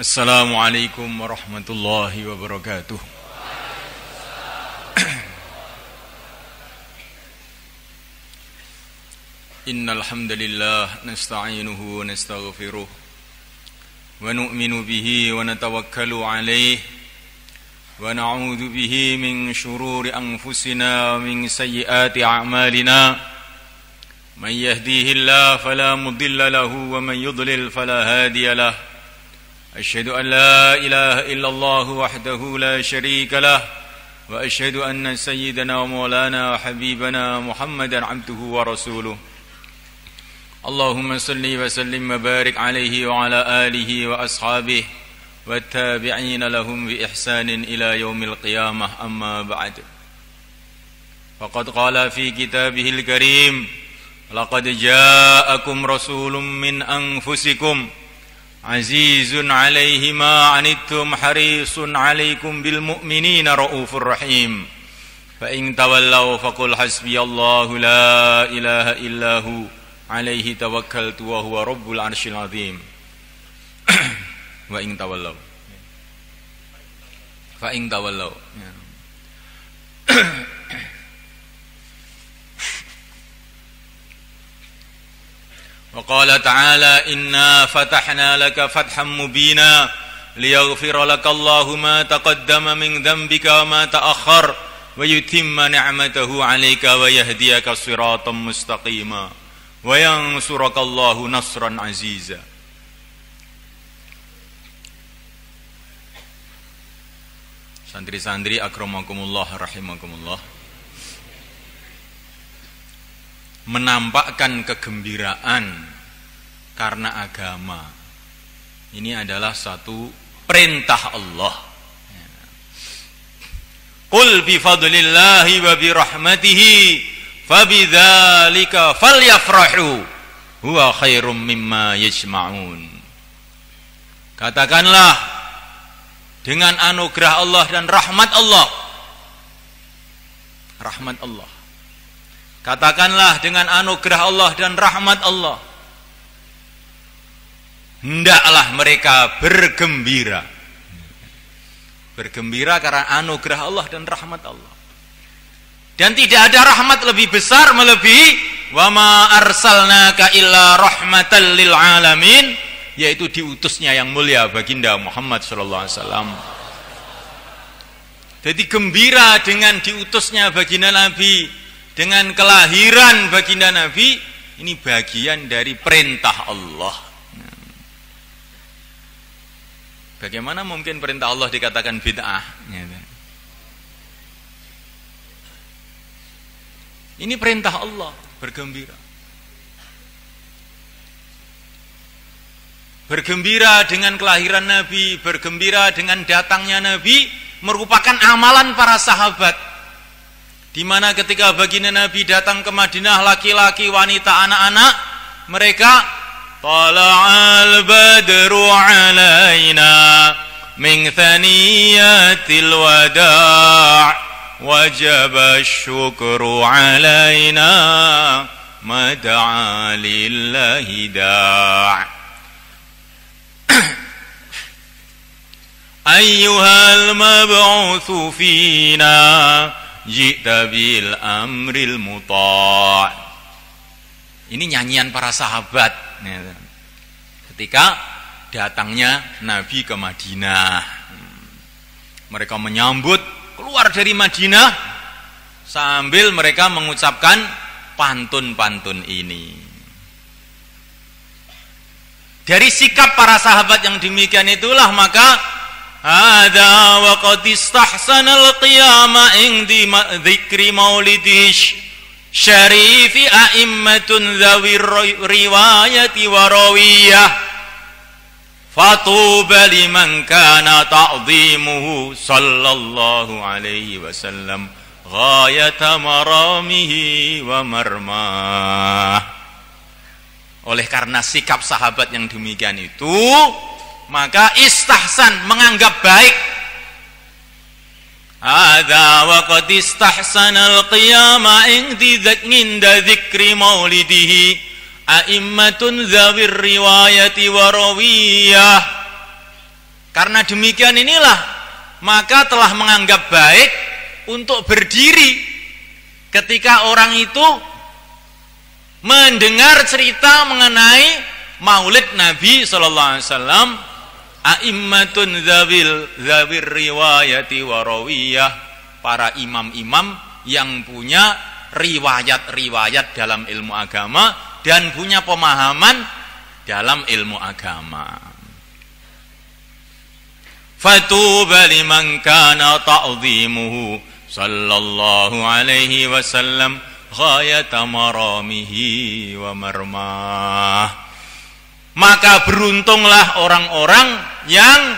Assalamualaikum warahmatullahi wabarakatuh. Innal hamdalillah nasta'inuhu wa nastaghfiruh wa nu'minu bihi wa natawakkalu 'alaihi wa na'udzu bihi min shururi anfusina wa min sayyiati a'malina. Man yahdihillahu fala mudilla lahu wa man yudlil fala hadiya lahu. أشهد أن لا إله إلا الله وحده لا شريك له وأشهد أن سيدنا ومولانا وحبيبنا محمدا عبده ورسوله اللهم صل وسلم وبارك عليه وعلى آله وأصحابه والتابعين لهم بإحسان إلى يوم القيامة أما بعد فقد قال في كتابه الكريم لقد جاءكم رسول من أنفسكم عزيز عليه ما عنتم حريص عليكم بالمؤمنين رؤوف رحيم فإن تولوا فقل حسبي الله لا إله إلا هو عليه توكلت وهو رب العرش العظيم وإن تولوا وقال تعالى إنا فتحنا لك فتحا مبينا ليغفر لك الله ما تقدم من ذنبك وما تأخر ويتم نعمته عليك ويهديك صراطا مستقيما وينصرك الله نصرا عزيزا. Santri-santri akramakumullah rahimakumullah, menampakkan kegembiraan karena agama ini adalah satu perintah Allah. Qul bi fadlillahi wa bi rahmatihi fabidzalika falyafrahu huwa khairum mimma yajma'un. Katakanlah dengan anugerah Allah dan rahmat Allah. Rahmat Allah. Katakanlah dengan anugerah Allah dan rahmat Allah, hendaklah mereka bergembira. Bergembira karena anugerah Allah dan rahmat Allah. Dan tidak ada rahmat lebih besar melebihi wa ma arsalnaka illa rahmatan lil alamin, yaitu diutusnya yang mulia baginda Muhammad sallallahu alaihi wasallam. Jadi gembira dengan diutusnya baginda Nabi, dengan kelahiran baginda Nabi, ini bagian dari perintah Allah. Bagaimana mungkin perintah Allah dikatakan bid'ah? Ini perintah Allah, bergembira. Bergembira dengan kelahiran Nabi, bergembira dengan datangnya Nabi, merupakan amalan para sahabat. Di mana ketika baginda Nabi datang ke Madinah, laki-laki, wanita, anak-anak, mereka tala'al badru alaina min thaniyatil wada' wajaba syukru alaina mada'a lillahi da' ayyuhal mab'utsu fina ji'ta bil amril muta'. Ini nyanyian para sahabat ketika datangnya Nabi ke Madinah. Mereka menyambut keluar dari Madinah sambil mereka mengucapkan pantun-pantun ini. Dari sikap para sahabat yang demikian itulah maka hadza wa qad istahsanal qiyama indi dzikri maulidish syarifi a'immatun dzawir riwayati wa rawiyah fatuba liman kana ta'dhimuhu sallallahu alaihi wasallam ghayata maramihi wa marmah. Oleh karena sikap sahabat yang demikian itu, maka istahsan, menganggap baik. Hadza wa qad istahsanal qiyama inda dzikri maulidihi a'immatun dzawir riwayati wa rawiyah Karena demikian inilah maka telah menganggap baik untuk berdiri ketika orang itu mendengar cerita mengenai Maulid Nabi sallallahu alaihi wasallam. A'immatun zawir riwayati wa rawiyah, para imam-imam yang punya riwayat-riwayat dalam ilmu agama dan punya pemahaman dalam ilmu agama. Fatuba liman kana ta'dhimuhu sallallahu alaihi wasallam ghayata maramihi wa marmah. Maka beruntunglah orang-orang yang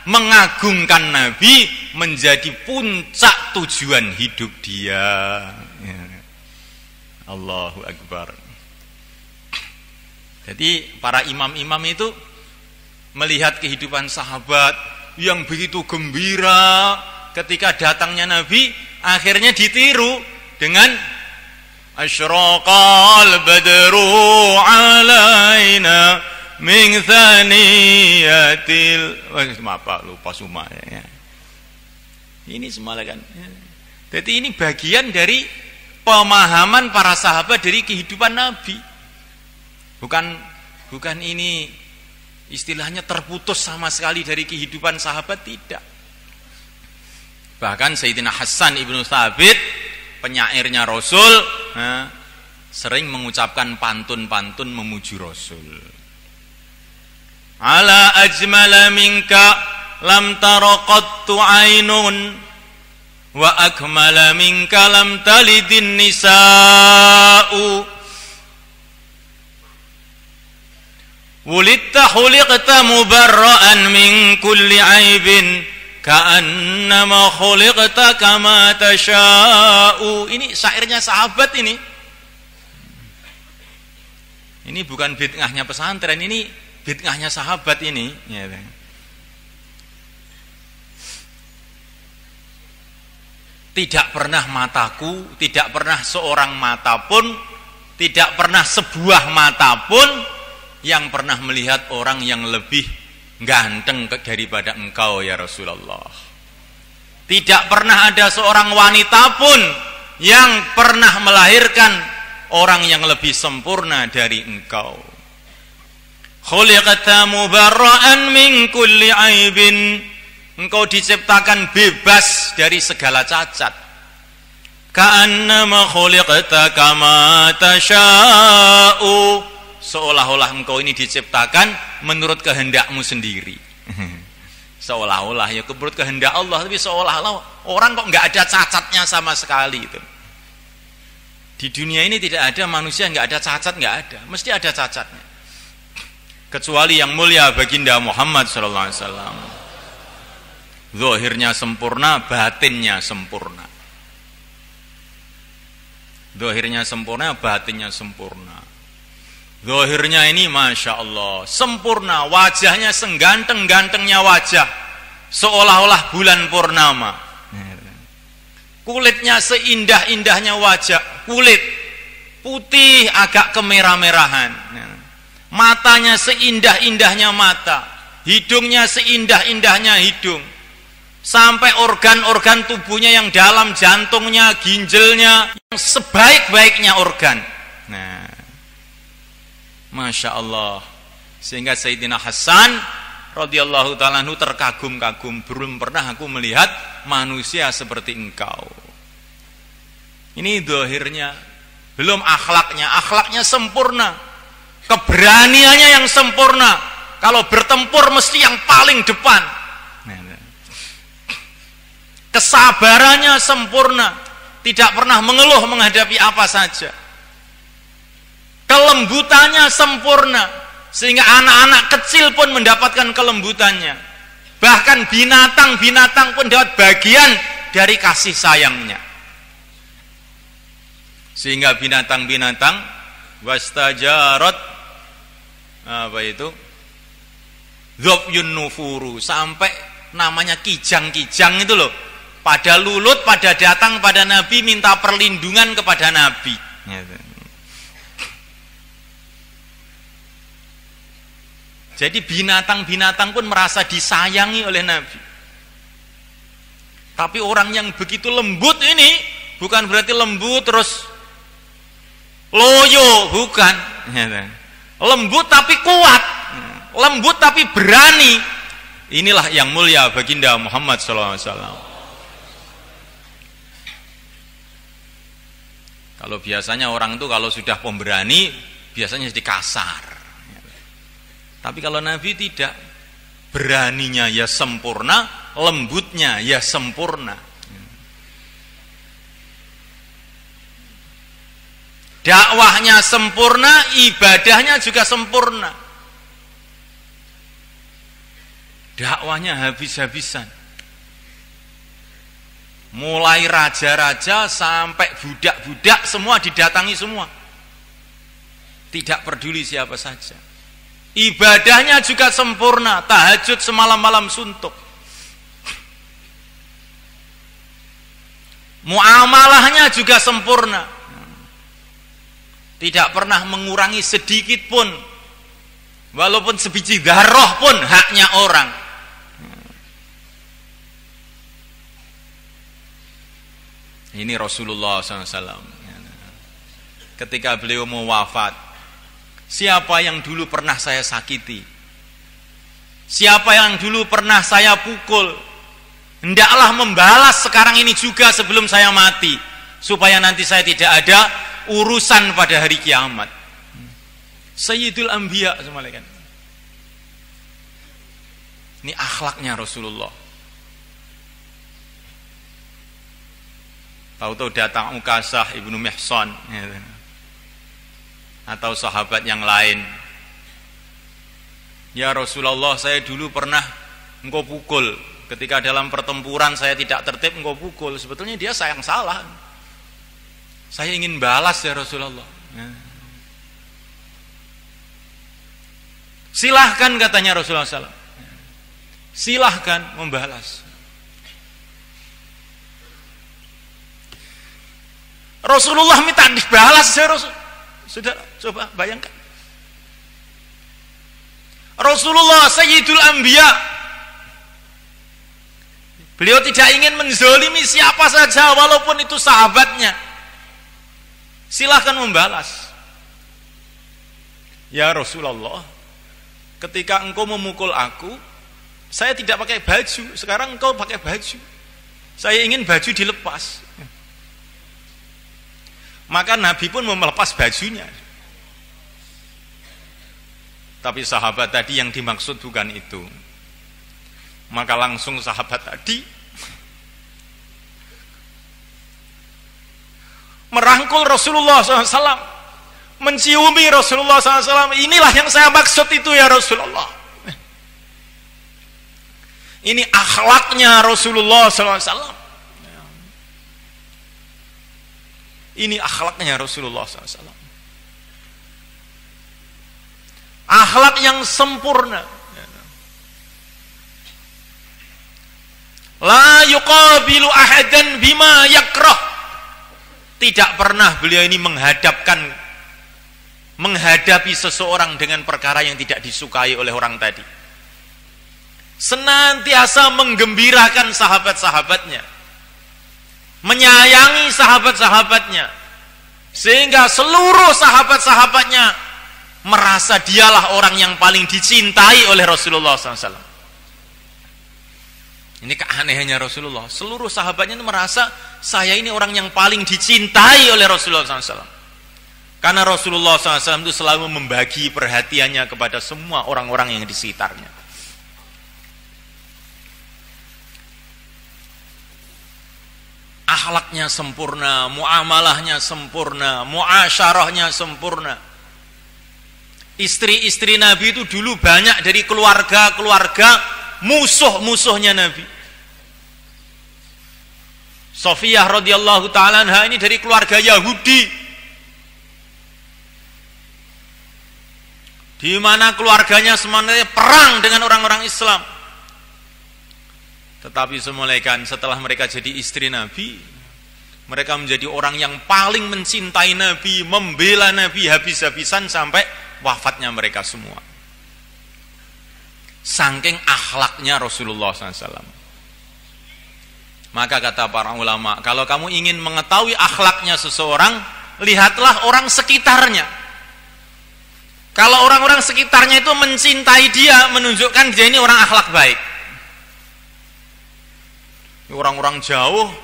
mengagungkan Nabi menjadi puncak tujuan hidup dia. Allahu Akbar. Jadi para imam-imam itu melihat kehidupan sahabat yang begitu gembira ketika datangnya Nabi, akhirnya ditiru dengan asyraqal badru alaina min thaniyatil, lupa semua ya. Ini semua kan. Jadi ini bagian dari pemahaman para sahabat dari kehidupan Nabi. Bukan ini istilahnya terputus sama sekali dari kehidupan sahabat, tidak. Bahkan Sayyidina Hasan ibnu Thabit, penyairnya Rasul, sering mengucapkan pantun-pantun memuji Rasul. Ala ajmala minka lam tara qattu ainun wa akmala minka lam talidin nisa'u wulidta khuliqta mubarra'an min kulli aibin ka'annama khuliqta kama tasha'u. Ini syairnya sahabat ini. Ini bukan bid'ahnya pesantren, ini bid'ahnya sahabat ini. Tidak pernah mataku, tidak pernah seorang mata pun, tidak pernah sebuah mata pun yang pernah melihat orang yang lebih ganteng daripada engkau ya Rasulullah. Tidak pernah ada seorang wanita pun yang pernah melahirkan orang yang lebih sempurna dari engkau. Khuliqta mubarra'an min kulli aibin, engkau diciptakan bebas dari segala cacat. Ka'annama khuliqta kama tasha'u, seolah-olah engkau ini diciptakan menurut kehendakmu sendiri. Seolah-olah ya menurut kehendak Allah, tapi seolah-olah orang kok nggak ada cacatnya sama sekali itu. Di dunia ini tidak ada manusia nggak ada cacat, nggak ada, mesti ada cacatnya. Kecuali yang mulia baginda Muhammad sallallahu alaihi wasallam. Zahirnya sempurna, batinnya sempurna. Zahirnya sempurna, batinnya sempurna. Zahirnya ini Masya Allah sempurna, wajahnya sengganteng-gantengnya wajah, seolah-olah bulan purnama. Kulitnya seindah-indahnya wajah, kulit putih agak kemerah-merahan. Matanya seindah-indahnya mata, hidungnya seindah-indahnya hidung, sampai organ-organ tubuhnya yang dalam, jantungnya, ginjalnya, yang sebaik-baiknya organ. Nah, Masya Allah. Sehingga Sayyidina Hasan radhiyallahu ta'ala anhu terkagum-kagum, belum pernah aku melihat manusia seperti engkau. Ini zahirnya, belum akhlaknya. Akhlaknya sempurna, keberaniannya yang sempurna. Kalau bertempur mesti yang paling depan. Kesabarannya sempurna, tidak pernah mengeluh menghadapi apa saja. Kelembutannya sempurna, sehingga anak-anak kecil pun mendapatkan kelembutannya. Bahkan binatang-binatang pun dapat bagian dari kasih sayangnya. Sehingga binatang-binatang wastajarat Dhobyun nufuru, sampai namanya kijang-kijang itu loh, pada lulut, pada datang pada Nabi minta perlindungan kepada Nabi. Jadi binatang-binatang pun merasa disayangi oleh Nabi. Tapi orang yang begitu lembut ini bukan berarti lembut terus loyo, bukan. Lembut tapi kuat, lembut tapi berani. Inilah yang mulia baginda Muhammad SAW. Kalau biasanya orang itu kalau sudah pemberani biasanya jadi kasar. Tapi kalau Nabi tidak, beraninya ya sempurna, lembutnya ya sempurna. Dakwahnya sempurna, ibadahnya juga sempurna. Dakwahnya habis-habisan. Mulai raja-raja sampai budak-budak semua didatangi semua. Tidak peduli siapa saja. Ibadahnya juga sempurna, tahajud semalam-malam suntuk. Muamalahnya juga sempurna. Tidak pernah mengurangi sedikit pun. Walaupun sebiji darah pun haknya orang. Ini Rasulullah SAW. Ketika beliau mau wafat, siapa yang dulu pernah saya sakiti? Siapa yang dulu pernah saya pukul? Hendaklah membalas sekarang ini juga sebelum saya mati, supaya nanti saya tidak ada urusan pada hari kiamat. Sayyidul Anbiya semalakan. Ini akhlaknya Rasulullah. Tahu-tahu datang Ukasah ibnu Mihsan atau sahabat yang lain. Ya Rasulullah, saya dulu pernah engkau pukul. Ketika dalam pertempuran saya tidak tertib, engkau pukul. Sebetulnya dia sayang salah. Saya ingin balas ya Rasulullah. Silahkan katanya Rasulullah SAW. Silahkan membalas. Rasulullah minta dibalas ya Rasul. Sudah, coba bayangkan. Rasulullah Sayyidul Anbiya. Beliau tidak ingin menzalimi siapa saja walaupun itu sahabatnya. Silahkan membalas. Ya Rasulullah, ketika engkau memukul aku, saya tidak pakai baju. Sekarang engkau pakai baju. Saya ingin baju dilepas. Maka Nabi pun mau melepas bajunya. Tapi sahabat tadi yang dimaksud bukan itu. Maka langsung sahabat tadi merangkul Rasulullah SAW, menciumi Rasulullah SAW. Inilah yang saya maksud itu ya Rasulullah. Ini akhlaknya Rasulullah SAW. Ini akhlaknya Rasulullah SAW. Akhlak yang sempurna. La yuqabilu ahadan bima yakrah. Tidak pernah beliau ini menghadapi seseorang dengan perkara yang tidak disukai oleh orang tadi. Senantiasa menggembirakan sahabat-sahabatnya, menyayangi sahabat-sahabatnya, sehingga seluruh sahabat-sahabatnya merasa dialah orang yang paling dicintai oleh Rasulullah SAW. Ini keanehannya Rasulullah. Seluruh sahabatnya itu merasa saya ini orang yang paling dicintai oleh Rasulullah SAW. Karena Rasulullah SAW itu selalu membagi perhatiannya kepada semua orang-orang yang di sekitarnya. Akhlaknya sempurna, muamalahnya sempurna, muasyarahnya sempurna. Istri-istri Nabi itu dulu banyak dari keluarga-keluarga musuh-musuhnya Nabi. Sofiyah radhiyallahu ta'ala anha ini dari keluarga Yahudi, di mana keluarganya semuanya perang dengan orang-orang Islam. Tetapi semulaikan setelah mereka jadi istri Nabi, mereka menjadi orang yang paling mencintai Nabi, membela Nabi habis-habisan sampai wafatnya mereka semua. saking akhlaknya Rasulullah SAW. Maka kata para ulama, kalau kamu ingin mengetahui akhlaknya seseorang, lihatlah orang sekitarnya. Kalau orang-orang sekitarnya itu mencintai dia, menunjukkan dia ini orang akhlak baik. Orang-orang jauh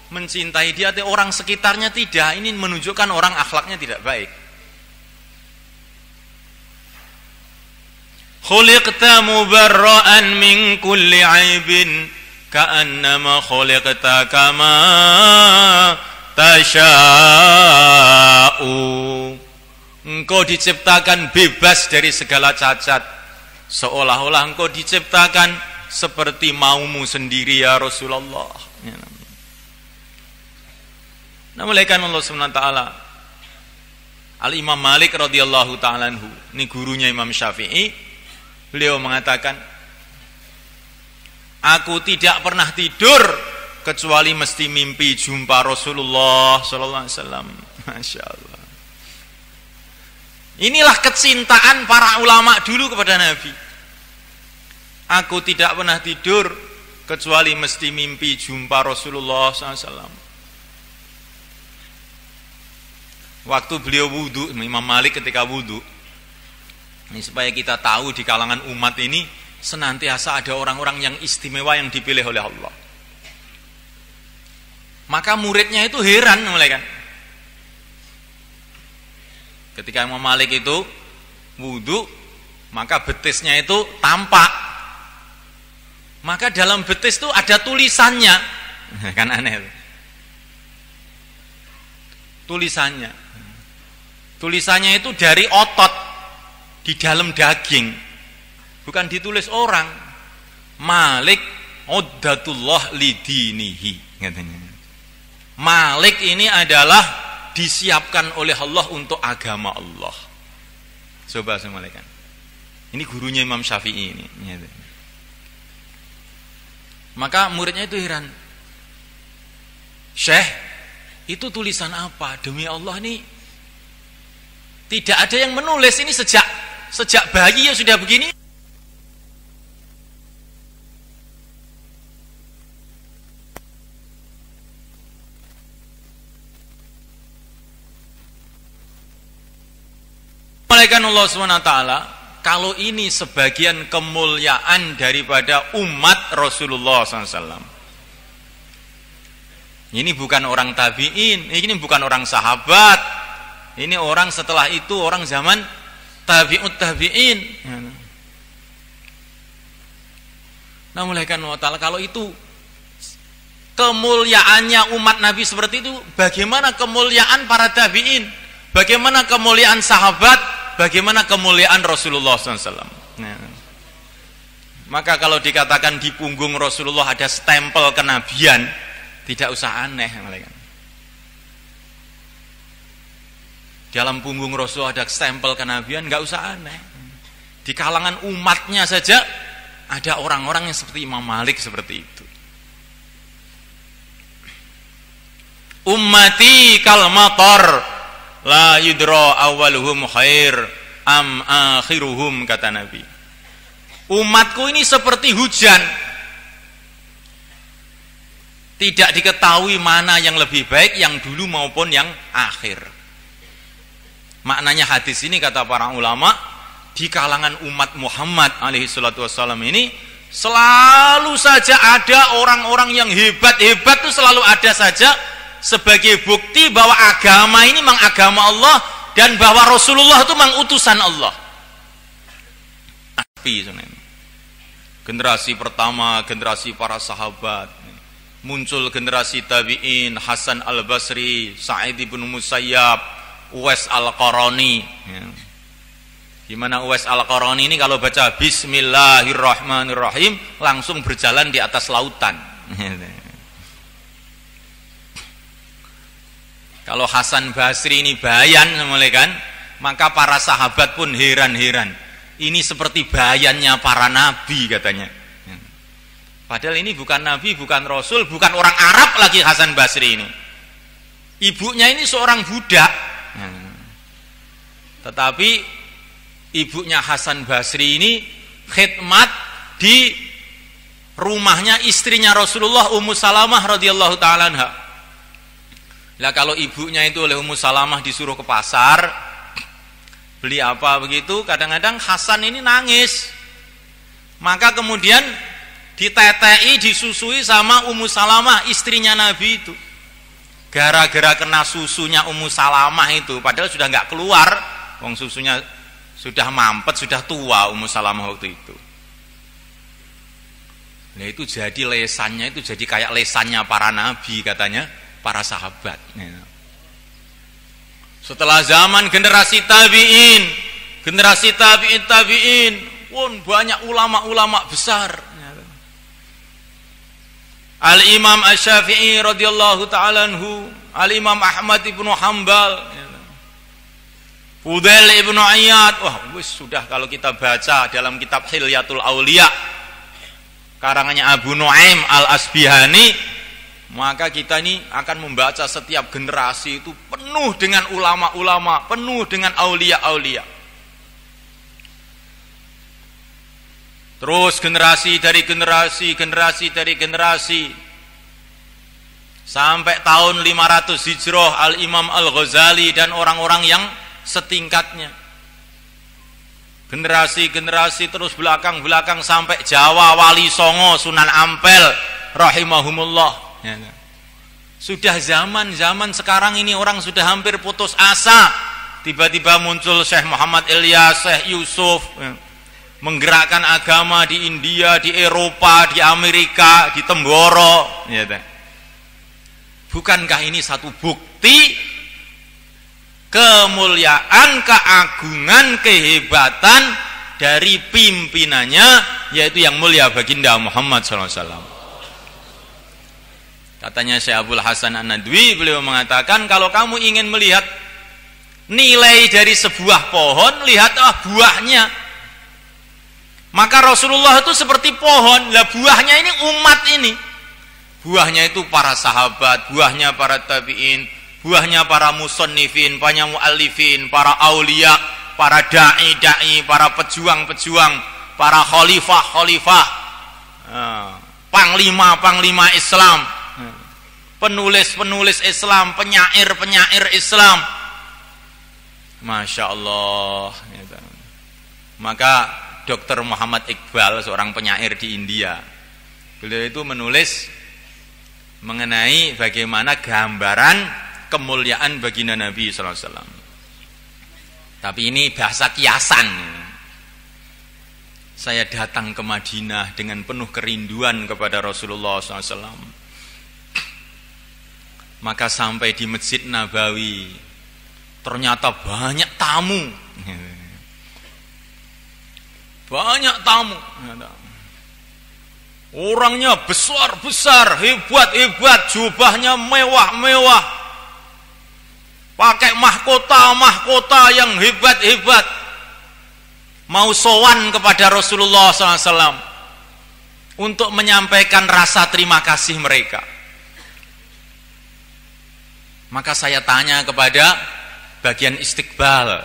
mencintai dia, tapi orang sekitarnya tidak, ini menunjukkan orang akhlaknya tidak baik. Khuliqta mubarra'an min kulli 'aibin ka'annama khuliqta kama tasha'u. Engkau diciptakan bebas dari segala cacat, seolah-olah engkau diciptakan seperti maumu sendiri ya Rasulullah. Nah, mulaikan Allah SWT. Al-Imam Malik radhiyallahu ta'ala anhu, ini gurunya Imam Syafi'i. Beliau mengatakan, aku tidak pernah tidur kecuali mesti mimpi jumpa Rasulullah sallallahu alaihi wasallam. Masya Allah. Inilah kecintaan para ulama dulu kepada Nabi. Aku tidak pernah tidur kecuali mesti mimpi jumpa Rasulullah sallallahu alaihi wasallam. Waktu beliau wudu, Imam Malik ketika wudu, ini supaya kita tahu di kalangan umat ini senantiasa ada orang-orang yang istimewa yang dipilih oleh Allah. Maka muridnya itu heran mulai kan. Ketika Imam Malik itu wudu, maka betisnya itu tampak. Maka dalam betis itu ada tulisannya. Kan aneh. Tulisannya. Tulisannya itu dari otot di dalam daging, bukan ditulis orang. Malik uddatullah lidinihi katanya. Malik ini adalah disiapkan oleh Allah untuk agama Allah. Coba saya malaikat. Ini gurunya Imam Syafi'i ini. Maka muridnya itu heran. Syekh, itu tulisan apa? Demi Allah ini tidak ada yang menulis, ini sejak bayi ya sudah begini. Malaikat Allah SWT, kalau ini sebagian kemuliaan daripada umat Rasulullah SAW. Ini bukan orang tabi'in, ini bukan orang sahabat, ini orang setelah itu, orang zaman tabi'ut tabi'in. Nah, malaikat Allah SWT, kalau itu kemuliaannya umat Nabi seperti itu, bagaimana kemuliaan para tabi'in, bagaimana kemuliaan sahabat, bagaimana kemuliaan Rasulullah SAW. Maka kalau dikatakan di punggung Rasulullah ada stempel kenabian, tidak usah aneh malaikat. Dalam punggung Rasul ada stempel kenabian, nggak usah aneh. Di kalangan umatnya saja ada orang-orang yang seperti Imam Malik seperti itu. Ummati kal matar la yudra awaluhum khair am akhiruhum, kata Nabi. Umatku ini seperti hujan, tidak diketahui mana yang lebih baik, yang dulu maupun yang akhir. Maknanya hadis ini, kata para ulama, di kalangan umat Muhammad alaihi salatu wassalam ini selalu saja ada orang-orang yang hebat-hebat, itu selalu ada saja sebagai bukti bahwa agama ini memang agama Allah dan bahwa Rasulullah itu memang utusan Allah. Generasi pertama, generasi para sahabat, muncul generasi tabi'in, Hasan al-Basri, Sa'id ibn Musayyab, Uwais al-Qarani. Gimana Uwais al-Qarani ini kalau baca Bismillahirrahmanirrahim langsung berjalan di atas lautan. Kalau Hasan Basri ini bayan, kan, maka para sahabat pun heran-heran. Ini seperti bayannya para nabi katanya. Padahal ini bukan nabi, bukan rasul, bukan orang Arab lagi Hasan Basri ini. Ibunya ini seorang budak. Tetapi ibunya Hasan Basri ini khidmat di rumahnya istrinya Rasulullah, Ummu Salamah radhiyallahu taala anha. Lah kalau ibunya itu oleh Ummu Salamah disuruh ke pasar beli apa begitu, kadang-kadang Hasan ini nangis. Maka kemudian ditetei, disusui sama Ummu Salamah, istrinya Nabi itu. Gara-gara kena susunya Ummu Salamah itu, padahal sudah nggak keluar, wong susunya sudah mampet, sudah tua Ummu Salamah waktu itu. Nah itu jadi lesannya, itu jadi kayak lesannya para nabi katanya, para sahabat. Setelah zaman generasi tabi'in, generasi tabi'in pun banyak ulama-ulama besar. Al-Imam Asy-Syafi'i radhiyallahu ta'ala anhu, Al-Imam Ahmad ibnu Hanbal, Fudail ibnu Iyad. Wah, sudah kalau kita baca dalam kitab Hilyatul Auliya karangannya Abu Nuaim Al-Asbihani, maka kita ini akan membaca setiap generasi itu penuh dengan ulama-ulama, penuh dengan aulia-aulia. Terus generasi dari generasi sampai tahun 500 Hijrah, Al-Imam Al-Ghazali dan orang-orang yang setingkatnya. Generasi terus belakang sampai Jawa, Wali Songo, Sunan Ampel rahimahumullah. Sudah zaman sekarang ini orang sudah hampir putus asa. Tiba-tiba muncul Syekh Muhammad Ilyas, Syekh Yusuf, menggerakkan agama di India, di Eropa, di Amerika, di Temboro. Bukankah ini satu bukti kemuliaan, keagungan, kehebatan dari pimpinannya, yaitu yang mulia baginda Muhammad SAW. Katanya Syekh Abdul Hasan An-Nadwi, beliau mengatakan, kalau kamu ingin melihat nilai dari sebuah pohon, lihatlah buahnya. Maka Rasulullah itu seperti pohon, lah buahnya ini umat ini. Buahnya itu para sahabat, buahnya para tabi'in, buahnya para musannifin, para muallifin, para aulia, para da'i, para pejuang-pejuang, para khalifah, panglima Islam, penulis Islam, penyair Islam. Masya Allah. Maka Dr. Muhammad Iqbal, seorang penyair di India, beliau itu menulis mengenai bagaimana gambaran kemuliaan baginda Nabi SAW. Tapi ini bahasa kiasan. Saya datang ke Madinah dengan penuh kerinduan kepada Rasulullah SAW. Maka sampai di Masjid Nabawi, ternyata banyak tamu. Banyak tamu. Orangnya besar-besar, hebat-hebat, jubahnya mewah-mewah, pakai mahkota yang hebat-hebat, mau sowan kepada Rasulullah SAW untuk menyampaikan rasa terima kasih mereka. Maka saya tanya kepada bagian istiqbal,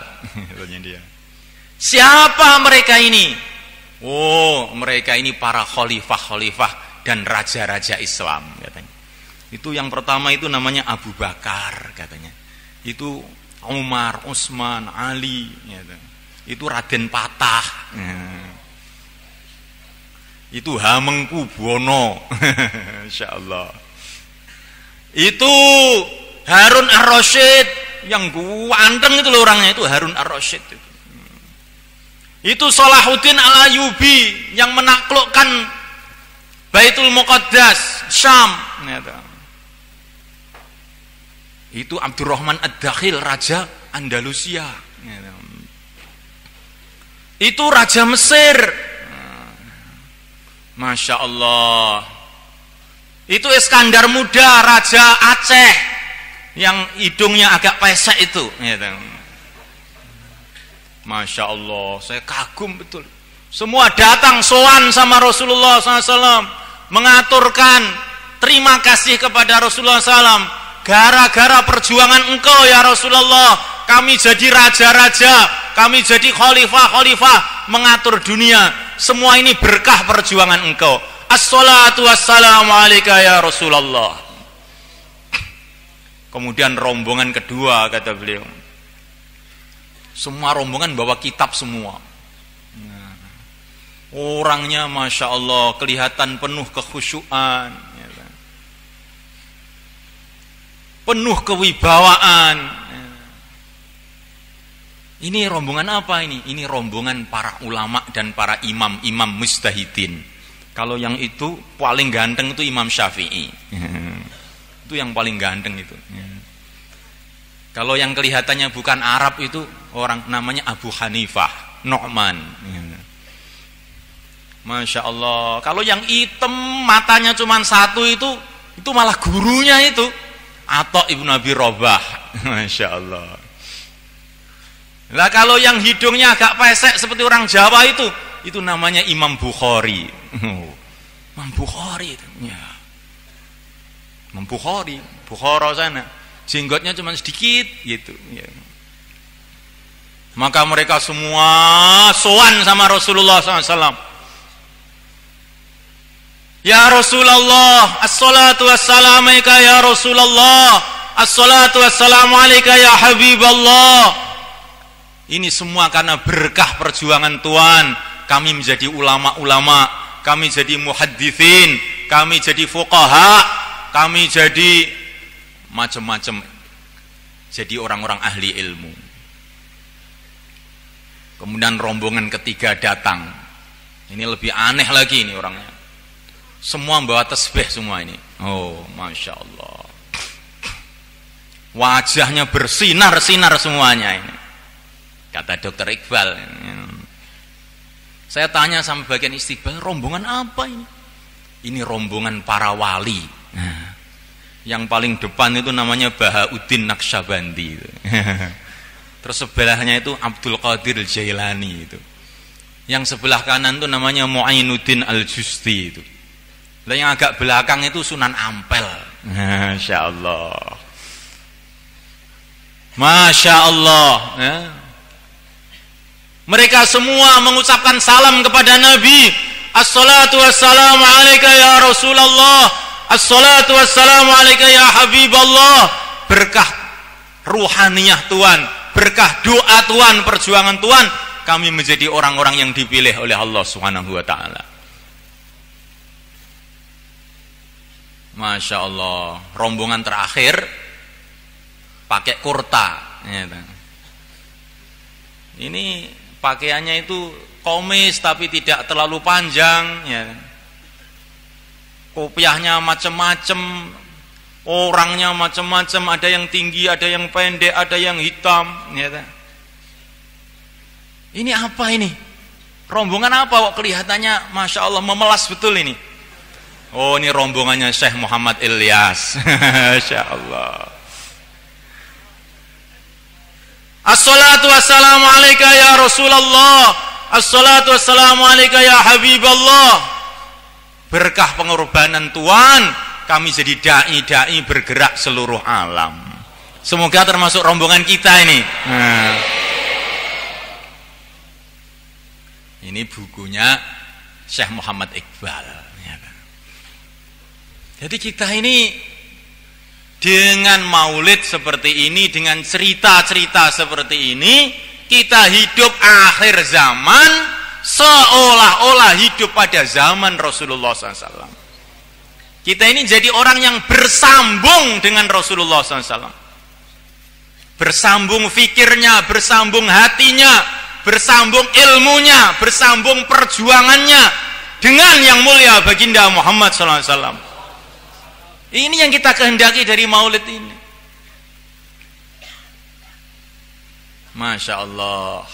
siapa mereka ini? Oh, mereka ini para khalifah dan raja-raja Islam, katanya. Itu yang pertama itu namanya Abu Bakar, katanya. Itu Umar, Utsman, Ali, itu Raden Patah, itu Hamengkubuwono, insyaallah. Itu Harun Ar-Rasyid, yang ganteng itu loh orangnya, itu Harun Ar-Rasyid itu. Itu Salahuddin Al-Ayyubi yang menaklukkan Baitul Muqaddas, Syam. Itu Abdurrahman Ad-Dakhil, Raja Andalusia. Itu Raja Mesir. Masya Allah. Itu Iskandar Muda, Raja Aceh, yang hidungnya agak pesek itu. Masya Allah, saya kagum betul. Semua datang sowan sama Rasulullah SAW, mengaturkan terima kasih kepada Rasulullah SAW. Gara-gara perjuangan engkau ya Rasulullah, kami jadi raja-raja, kami jadi khalifah-khalifah, mengatur dunia. semua ini berkah perjuangan engkau. Assalatu wassalamu alaika ya Rasulullah. Kemudian rombongan kedua, kata beliau, semua rombongan bawa kitab semua. Orangnya Masya Allah kelihatan penuh kekhusyuan, penuh kewibawaan. Ini rombongan apa ini? Ini rombongan para ulama dan para imam-imam mujtahidin. Kalau yang itu paling ganteng itu Imam Syafi'i. Itu yang paling ganteng itu. Kalau yang kelihatannya bukan Arab itu orang namanya Abu Hanifah, Nu'man. Masya Allah. Kalau yang hitam matanya cuma satu itu malah gurunya itu Atha ibn Abi Rabah. Masya Allah. Lah kalau yang hidungnya agak pesek seperti orang Jawa itu namanya Imam Bukhari. Imam Bukhari itu. Ya. Imam Bukhari, Bukhara sana. Jenggotnya cuma sedikit gitu. Ya. Maka mereka semua sowan sama Rasulullah SAW. Ya Rasulullah, assalatu wassalamu alaika ya Rasulullah, assalatu wassalamu alaika ya Habiballah. Ini semua karena berkah perjuangan Tuhan. Kami menjadi ulama-ulama, kami jadi muhadditsin, kami jadi fuqaha, kami jadi macam-macam, jadi orang-orang ahli ilmu. Kemudian rombongan ketiga datang. Ini lebih aneh lagi ini orangnya. Semua membawa tasbih semua ini. Oh, Masya Allah. Wajahnya bersinar-sinar semuanya ini. Kata Dr. Iqbal. Saya tanya sama bagian istiqbal, rombongan apa ini? Ini rombongan para wali. Nah, yang paling depan itu namanya Bahauddin Naqsyabandi. Terus sebelahnya itu Abdul Qadir Jailani itu. Yang sebelah kanan itu namanya Muainuddin Al-Justi itu. Dan yang agak belakang itu Sunan Ampel. Masya Allah. Masya Allah. Ya. Mereka semua mengucapkan salam kepada Nabi. Assalatu wassalamu alaika ya Rasulullah, assalatu wassalamu alaika ya Habiballah. Berkah ruhaniyah Tuhan, berkah doa Tuhan, perjuangan Tuhan, kami menjadi orang-orang yang dipilih oleh Allah Subhanahu wa taala. Masya Allah. Rombongan terakhir pakai kurta. Ini pakaiannya itu komis tapi tidak terlalu panjang, ya. Kopiahnya macam-macam, orangnya macam-macam, ada yang tinggi, ada yang pendek, ada yang hitam, ya. Ini apa ini? Rombongan apa kok kelihatannya Masya Allah memelas betul ini? Oh, ini rombongannya Syekh Muhammad Ilyas. Masya Allah. Assalatu wassalamu alaika ya Rasulullah, assalatu wassalamu alaika ya Habiballah. Berkah pengorbanan Tuhan, kami jadi dai-dai bergerak seluruh alam. Semoga termasuk rombongan kita ini. Nah. Ini bukunya Syekh Muhammad Iqbal. Jadi kita ini dengan maulid seperti ini, dengan cerita-cerita seperti ini, kita hidup akhir zaman seolah-olah hidup pada zaman Rasulullah SAW. Kita ini jadi orang yang bersambung dengan Rasulullah SAW. Bersambung fikirnya, bersambung hatinya, bersambung ilmunya, bersambung perjuangannya dengan yang mulia baginda Muhammad SAW. Ini yang kita kehendaki dari maulid ini. Masya Allah.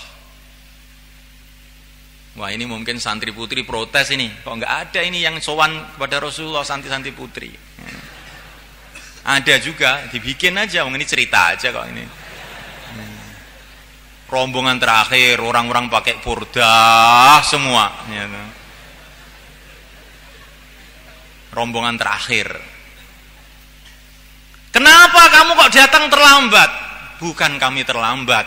Wah, ini mungkin santri putri protes ini. Kok nggak ada ini yang sowan kepada Rasulullah, santri-santri putri. Ada juga, dibikin aja. Ini cerita aja kok ini. Rombongan terakhir, orang-orang pakai purdah semua. Rombongan terakhir. Kenapa kamu kok datang terlambat? Bukan kami terlambat.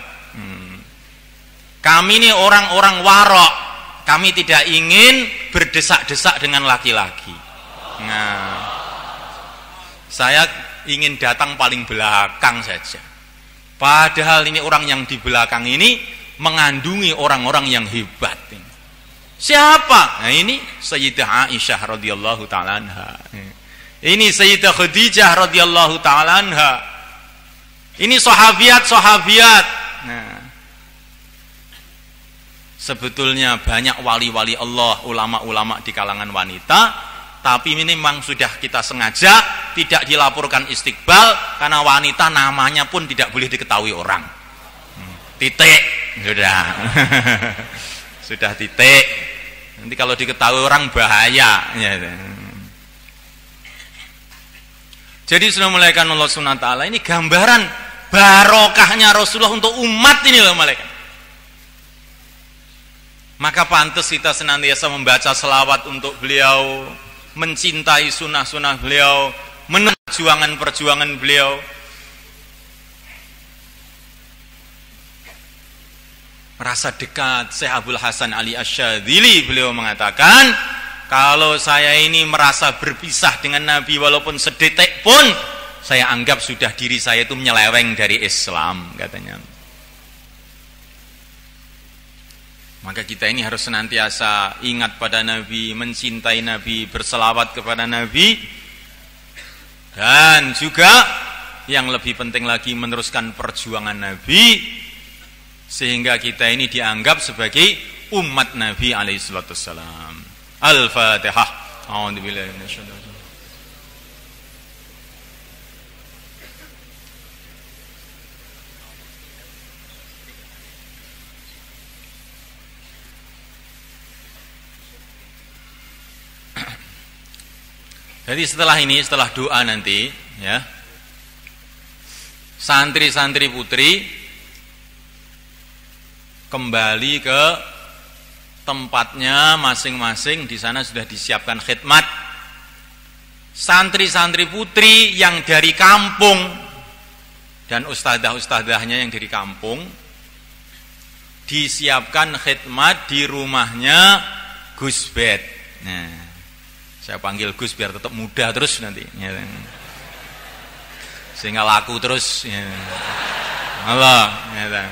Kami ini orang-orang warok, kami tidak ingin berdesak-desak dengan laki-laki. Nah, saya ingin datang paling belakang saja. Padahal ini orang yang di belakang ini mengandungi orang-orang yang hebat. Siapa? Nah, ini Sayyidah Aisyah radhiyallahu taala anha. Ini Sayyidah Khadijah radhiyallahu taala anha. Ini sahabiat-sahabiat. Nah, sebetulnya banyak wali-wali Allah, ulama-ulama di kalangan wanita, tapi ini memang sudah kita sengaja tidak dilaporkan istiqbal karena wanita namanya pun tidak boleh diketahui orang. Titik. Sudah. Sudah titik. Nanti kalau diketahui orang bahaya. Jadi sudah mulaikan Allah Subhanahu wa taala, ini gambaran barokahnya Rasulullah untuk umat ini loh malaikat. Maka pantas kita senantiasa membaca selawat untuk beliau, mencintai sunnah-sunnah beliau, menang perjuangan beliau. Rasa dekat Syekh Abdul Hasan Ali Asy-Syadzili, beliau mengatakan, kalau saya ini merasa berpisah dengan Nabi walaupun sedetik pun, saya anggap sudah diri saya itu menyeleweng dari Islam, katanya. Maka kita ini harus senantiasa ingat pada Nabi, mencintai Nabi, berselawat kepada Nabi, dan juga yang lebih penting lagi meneruskan perjuangan Nabi, sehingga kita ini dianggap sebagai umat Nabi alaihi salatu wassalam. Al-Fatihah. A'udzubillahi minasyaitonir rajim. Jadi setelah ini, setelah doa nanti, ya, santri-santri putri kembali ke tempatnya masing-masing. Di sana sudah disiapkan khidmat. Santri-santri putri yang dari kampung dan ustadzah-ustadzahnya yang dari kampung disiapkan khidmat di rumahnya Gus Bet. Nah, saya panggil Gus biar tetap muda terus nanti, ya, sehingga laku terus, ya. Allah, ya.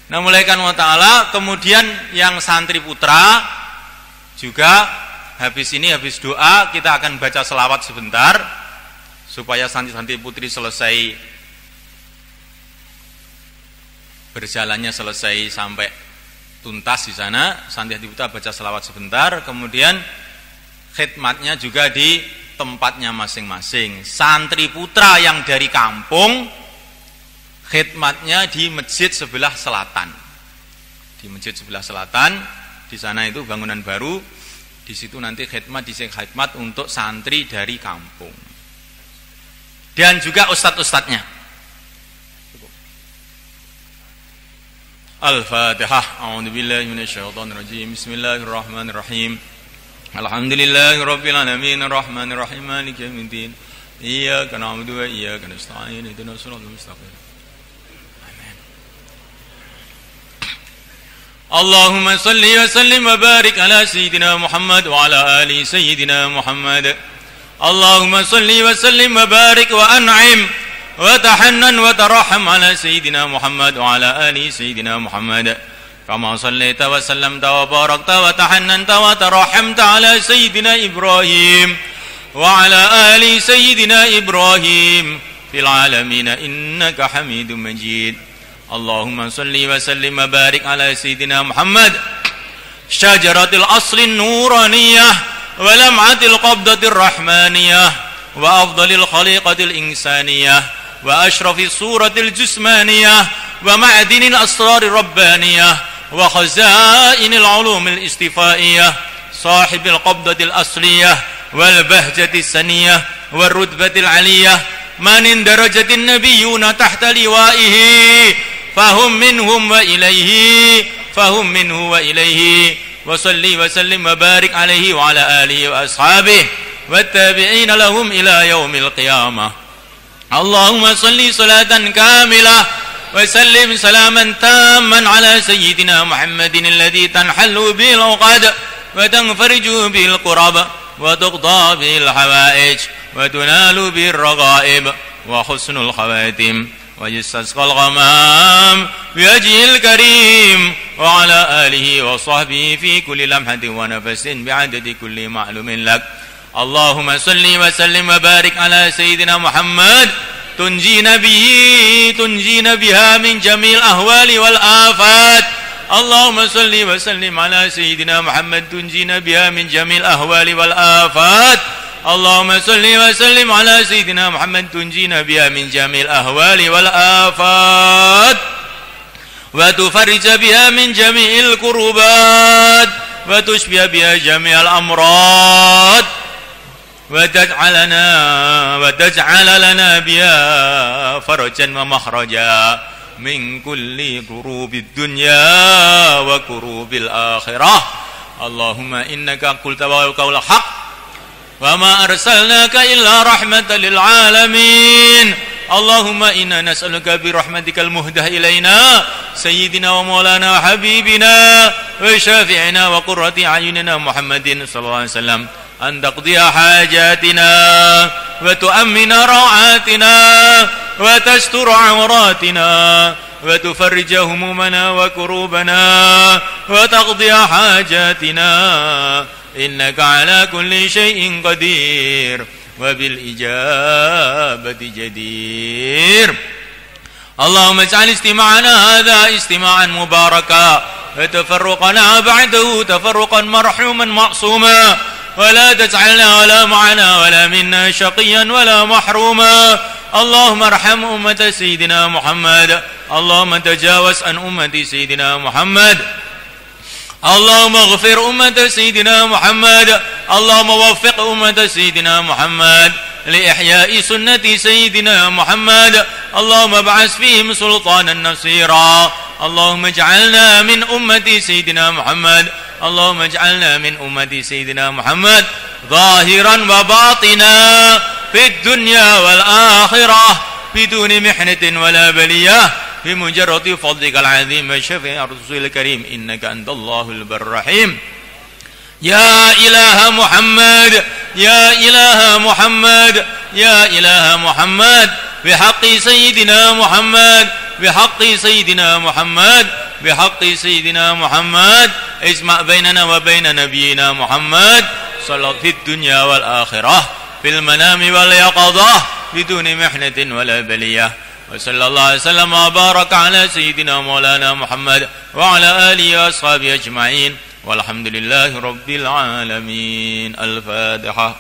Nah, mulaikan wa ta'ala. Kemudian yang santri putra juga habis doa kita akan baca selawat sebentar supaya santri-santri putri selesai berjalannya, selesai sampai tuntas di sana. Santri putra baca selawat sebentar, kemudian khidmatnya juga di tempatnya masing-masing. Santri putra yang dari kampung khidmatnya di masjid sebelah selatan. Di masjid sebelah selatan, di sana itu bangunan baru. Di situ nanti khidmat untuk santri dari kampung. Dan juga ustadz-ustadznya. Al-Fatihah. A'udzubillahi minasyaitonir rajim. Bismillahirrahmanirrahim. Alhamdulillahirabbil alamin, arrahmanir rahim, maliki yaumiddin. Iyyaka na'budu wa iyyaka nasta'in. Ihdinas siratal mustaqim. Allahumma salli wa sallim wa barik ala sayyidina Muhammad wa ala ali sayyidina Muhammad. Allahumma salli wa sallim wa barik wa an'im wa tahannan wa taraham ala sayyidina Muhammad wa ala ali sayyidina Muhammad. Kama sallaita wa sallamta wa barakta wa tahannanta wa tarahamta ala sayyidina Ibrahim wa ala ali sayyidina Ibrahim fil alamin innaka Hamidum Majid. Allahumma salli wa sallim wa barik ala sayyidina Muhammad syajaratil aslin nuraniyah wa lam'atil qabdatir rahmaniyah wa afdalil khaliqatil insaniyah wa ashrafis suratil jismaniyah wa ma'adinil asrarir rabbaniyah wa khazainil ulumil istifaiyah sahibil qabdatil asliyah wal bahjatis saniyah wal rutbatil aliyah manin darajatin nabiyyuna tahta liwaihi fahum minhum wa ilaihi fahum minhu wa ilaihi wa salli wa sallim wa barik alaihi wa ala alihi wa ashabihi wa tabi'ina lahum ila yaumil qiyamah. Allahumma salli salatan kamilah وسلم سلاما تاما على سيدنا محمد الذي تنحل به العقد وتنفرج به الكرب وتقضى به الحوائج وتنال به الرغائب وحسن الخواتم ويستسقى الغمام بوجهه الكريم وعلى آله وصحبه في كل لمحة ونفس بعدد كل معلوم لك. اللهم صل وسلم وبارك على سيدنا محمد تنجينا بها من جميع الأهوال والآفات. اللهم صل وسلم على سيدنا محمد تنجينا بها من جميع الأهوال والآفات. اللهم صل وسلم على سيدنا محمد تنجينا بها من جميع الأهوال والآفات وتفرج بها من جميع الكربات وتشفي بها جميع الأمراض وتجعل لنا بها فرجا ومخرجا من كل كروب الدنيا وكروب الآخرة. اللهم إنك قلت وقول الحق وما أرسلناك إلا رحمة للعالمين. اللهم إنا نسألك برحمتك المهدى إلينا سيدنا ومولانا وحبيبنا وشافعنا وقرة أعيننا محمد صلى الله عليه وسلم أن تقضي حاجاتنا وتؤمن روعاتنا وتستر عوراتنا وتفرج همومنا وكروبنا وتقضي حاجاتنا إنك على كل شيء قدير وبالإجابة جدير. اللهم اجعل استماعنا هذا استماعا مباركا وتفرقنا بعده تفرقا مرحوما معصوما ولا تجعلنا ولا معنا ولا منا شقيا ولا محروما. اللهم ارحم أمة سيدنا محمد. اللهم تجاوز عن أمة سيدنا محمد. اللهم اغفر أمة سيدنا محمد. اللهم وفق أمة سيدنا محمد لإحياء سنة سيدنا محمد. اللهم ابعث فيهم سلطانا نصيرا. اللهم اجعلنا من أمة سيدنا محمد. اللهم اجعلنا من أمة سيدنا محمد ظاهرا وباطنا في الدنيا والآخرة بدون محنة ولا بلية بمجرد فضلك العظيم وشفيع الرسول الكريم إنك أنت الله البر الرحيم. يا إله محمد يا إله محمد يا إله محمد بحق سيدنا محمد بحق سيدنا محمد بحق سيدنا محمد اجمع بيننا وبين نبينا محمد صلى في الدنيا والآخرة في المنام واليقظة بدون محنة ولا بلية. وصلى الله عليه وسلم وبارك على سيدنا مولانا محمد وعلى آله وأصحابه أجمعين والحمد لله رب العالمين. الفاتحة.